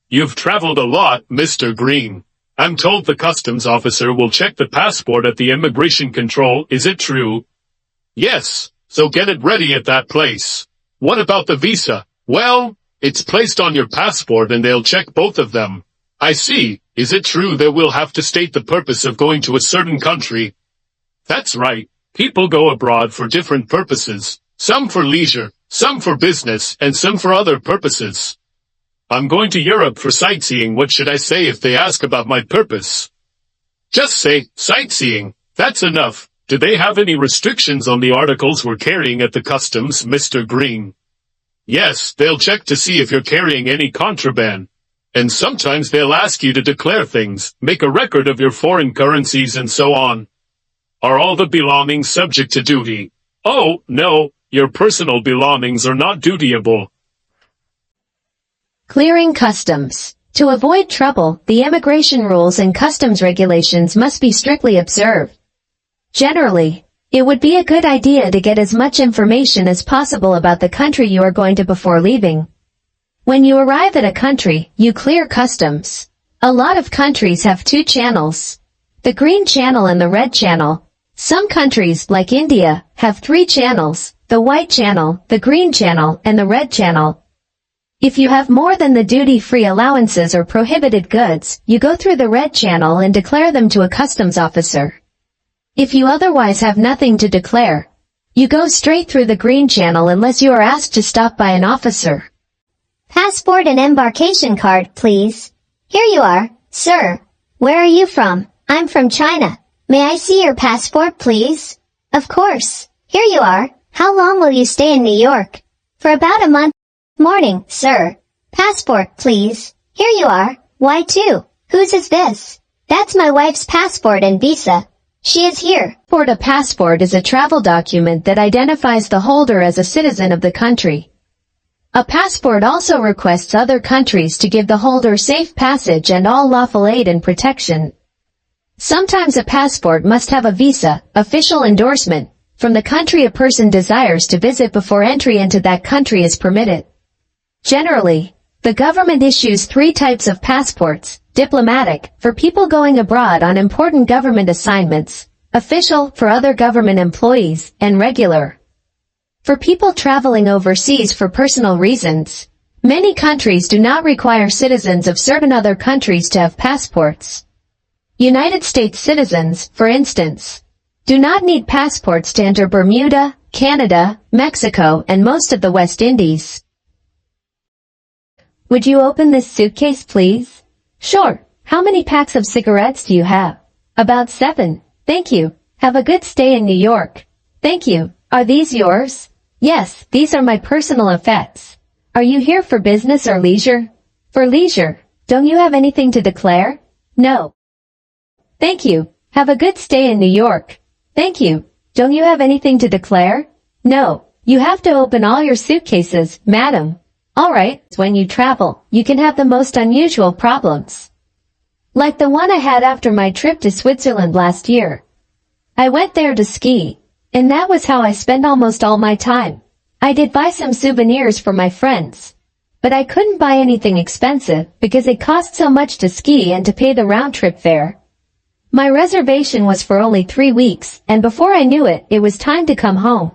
You've traveled a lot, Mr. Green. I'm told the customs officer will check the passport at the immigration control, is it true? Yes, so get it ready at that place. What about the visa? Well, it's placed on your passport and they'll check both of them. I see. Is it true that we'll have to state the purpose of going to a certain country? That's right. People go abroad for different purposes. Some for leisure, some for business, and some for other purposes. I'm going to Europe for sightseeing. What should I say if they ask about my purpose? Just say, sightseeing. That's enough. Do they have any restrictions on the articles we're carrying at the customs, Mr. Green? Yes, they'll check to see if you're carrying any contraband. And sometimes they'll ask you to declare things, make a record of your foreign currencies and so on. Are all the belongings subject to duty? Oh, no, your personal belongings are not dutiable. Clearing customs. To avoid trouble, the immigration rules and customs regulations must be strictly observed. Generally, it would be a good idea to get as much information as possible about the country you are going to before leaving. When you arrive at a country, you clear customs. A lot of countries have two channels, the green channel and the red channel. Some countries, like India, have three channels, the white channel, the green channel, and the red channel. If you have more than the duty-free allowances or prohibited goods, you go through the red channel and declare them to a customs officer. If you otherwise have nothing to declare, you go straight through the green channel unless you are asked to stop by an officer. Passport and embarkation card, please. Here you are, sir. Where are you from? I'm from China. May I see your passport, please? Of course. Here you are. How long will you stay in New York? For about a month. Morning, sir. Passport, please. Here you are. Why two? Whose is this? That's my wife's passport and visa. She is here. A passport is a travel document that identifies the holder as a citizen of the country. A passport also requests other countries to give the holder safe passage and all lawful aid and protection. Sometimes a passport must have a visa, official endorsement, from the country a person desires to visit before entry into that country is permitted. Generally, the government issues three types of passports: diplomatic, for people going abroad on important government assignments; official, for other government employees; and regular, for people traveling overseas for personal reasons. Many countries do not require citizens of certain other countries to have passports. United States citizens, for instance, do not need passports to enter Bermuda, Canada, Mexico, and most of the West Indies. Would you open this suitcase, please? Sure. How many packs of cigarettes do you have? About 7. Thank you. Have a good stay in New York. Thank you. Are these yours? Yes, these are my personal effects. Are you here for business or leisure? For leisure. Don't you have anything to declare? No. Thank you. Have a good stay in New York. Thank you. Don't you have anything to declare? No. You have to open all your suitcases, madam. All right, when you travel, you can have the most unusual problems. Like the one I had after my trip to Switzerland last year. I went there to ski, and that was how I spent almost all my time. I did buy some souvenirs for my friends, but I couldn't buy anything expensive because it cost so much to ski and to pay the round-trip fare. My reservation was for only 3 weeks, and before I knew it, it was time to come home.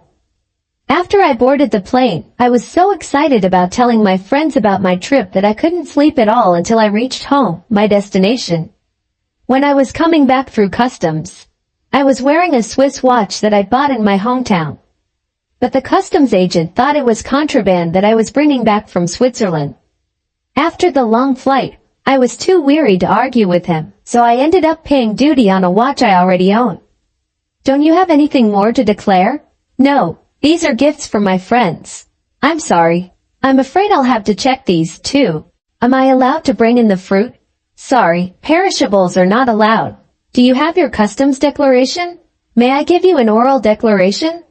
After I boarded the plane, I was so excited about telling my friends about my trip that I couldn't sleep at all until I reached home, my destination. When I was coming back through customs, I was wearing a Swiss watch that I bought in my hometown. But the customs agent thought it was contraband that I was bringing back from Switzerland. After the long flight, I was too weary to argue with him, so I ended up paying duty on a watch I already own. Don't you have anything more to declare? No. These are gifts for my friends. I'm sorry. I'm afraid I'll have to check these, too. Am I allowed to bring in the fruit? Sorry, perishables are not allowed. Do you have your customs declaration? May I give you an oral declaration?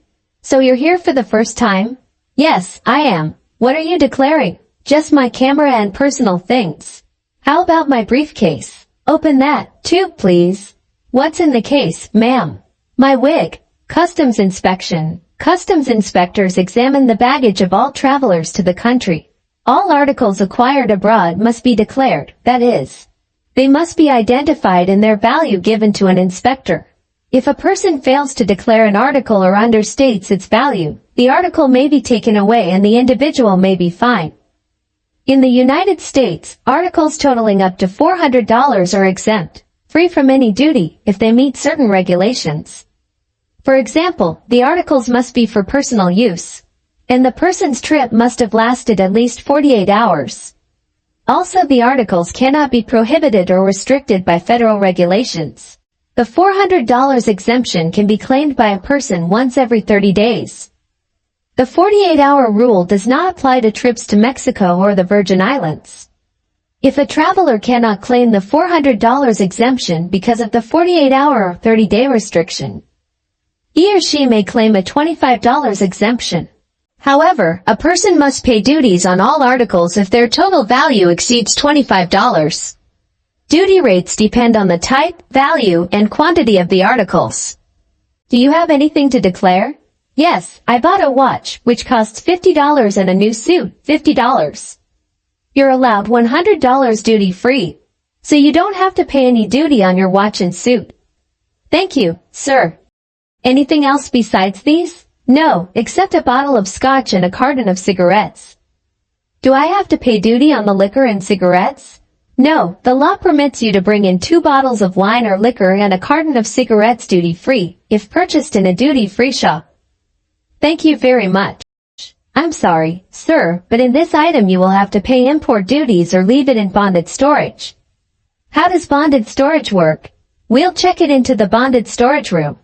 So you're here for the first time? Yes, I am. What are you declaring? Just my camera and personal things. How about my briefcase? Open that, too, please. What's in the case, ma'am? My wig. Customs inspection. Customs inspectors examine the baggage of all travelers to the country. All articles acquired abroad must be declared, that is, they must be identified and their value given to an inspector. If a person fails to declare an article or understates its value, the article may be taken away and the individual may be fined. In the United States, articles totaling up to $400 are exempt, free from any duty, if they meet certain regulations. For example, the articles must be for personal use, and the person's trip must have lasted at least 48 hours. Also, the articles cannot be prohibited or restricted by federal regulations. The $400 exemption can be claimed by a person once every 30 days. The 48-hour rule does not apply to trips to Mexico or the Virgin Islands. If a traveler cannot claim the $400 exemption because of the 48-hour or 30-day restriction, he or she may claim a $25 exemption. However, a person must pay duties on all articles if their total value exceeds $25. Duty rates depend on the type, value, and quantity of the articles. Do you have anything to declare? Yes, I bought a watch, which costs $50 and a new suit, $50. You're allowed $100 duty-free, so you don't have to pay any duty on your watch and suit. Thank you, sir. Anything else besides these? No, except a bottle of scotch and a carton of cigarettes. Do I have to pay duty on the liquor and cigarettes? No, the law permits you to bring in 2 bottles of wine or liquor and a carton of cigarettes duty-free, if purchased in a duty-free shop. Thank you very much. I'm sorry, sir, but in this item you will have to pay import duties or leave it in bonded storage. How does bonded storage work? We'll check it into the bonded storage room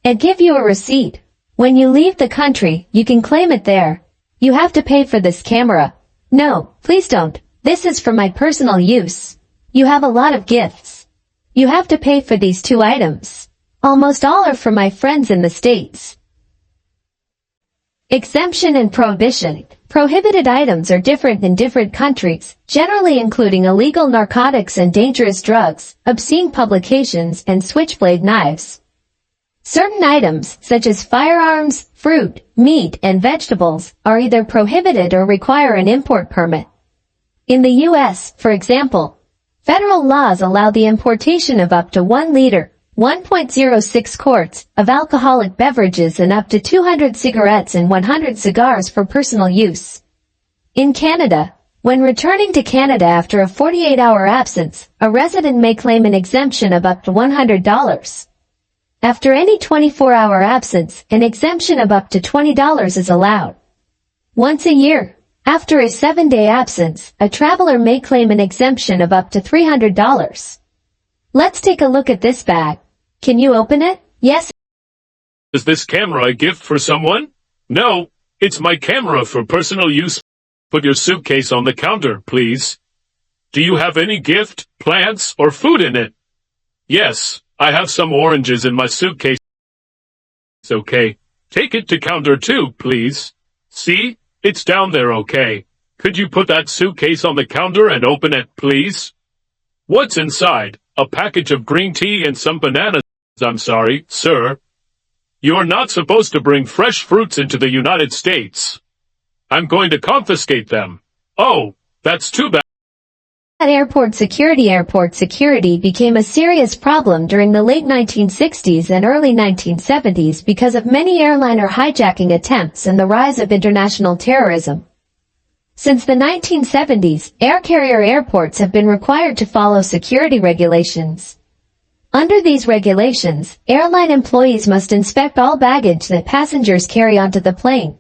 and give you a receipt. When you leave the country, you can claim it there. You have to pay for this camera. No, please don't. This is for my personal use. You have a lot of gifts. You have to pay for these 2 items. Almost all are for my friends in the States. Exemption and prohibition. Prohibited items are different in different countries, generally including illegal narcotics and dangerous drugs, obscene publications, and switchblade knives. Certain items, such as firearms, fruit, meat, and vegetables, are either prohibited or require an import permit. In the U.S., for example, federal laws allow the importation of up to 1 liter, 1.06 quarts, of alcoholic beverages and up to 200 cigarettes and 100 cigars for personal use. In Canada, when returning to Canada after a 48-hour absence, a resident may claim an exemption of up to $100. After any 24-hour absence, an exemption of up to $20 is allowed. Once a year, after a 7-day absence, a traveler may claim an exemption of up to $300. Let's take a look at this bag. Can you open it? Yes. Is this camera a gift for someone? No, it's my camera for personal use. Put your suitcase on the counter, please. Do you have any gift, plants, or food in it? Yes, I have some oranges in my suitcase. It's okay. Take it to counter 2, please. See? It's down there, okay. Could you put that suitcase on the counter and open it, please? What's inside? A package of green tea and some bananas. I'm sorry, sir. You're not supposed to bring fresh fruits into the United States. I'm going to confiscate them. Oh, that's too bad. Airport security became a serious problem during the late 1960s and early 1970s because of many airliner hijacking attempts and the rise of international terrorism. Since the 1970s, air carrier airports have been required to follow security regulations. Under these regulations, airline employees must inspect all baggage that passengers carry onto the plane.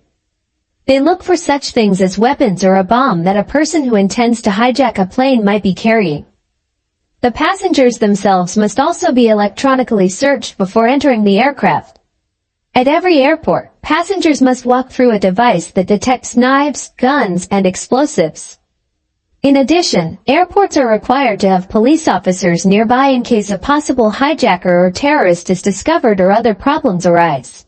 They look for such things as weapons or a bomb that a person who intends to hijack a plane might be carrying. The passengers themselves must also be electronically searched before entering the aircraft. At every airport, passengers must walk through a device that detects knives, guns, and explosives. In addition, airports are required to have police officers nearby in case a possible hijacker or terrorist is discovered or other problems arise.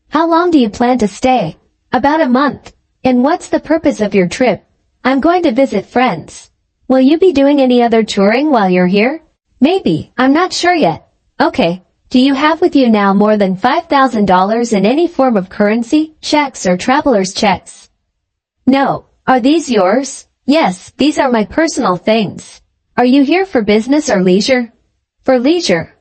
How long do you plan to stay? About a month. And what's the purpose of your trip? I'm going to visit friends. Will you be doing any other touring while you're here? Maybe, I'm not sure yet. Okay. Do you have with you now more than $5,000 in any form of currency, checks or traveler's checks? No. Are these yours? Yes, these are my personal things. Are you here for business or leisure? For leisure.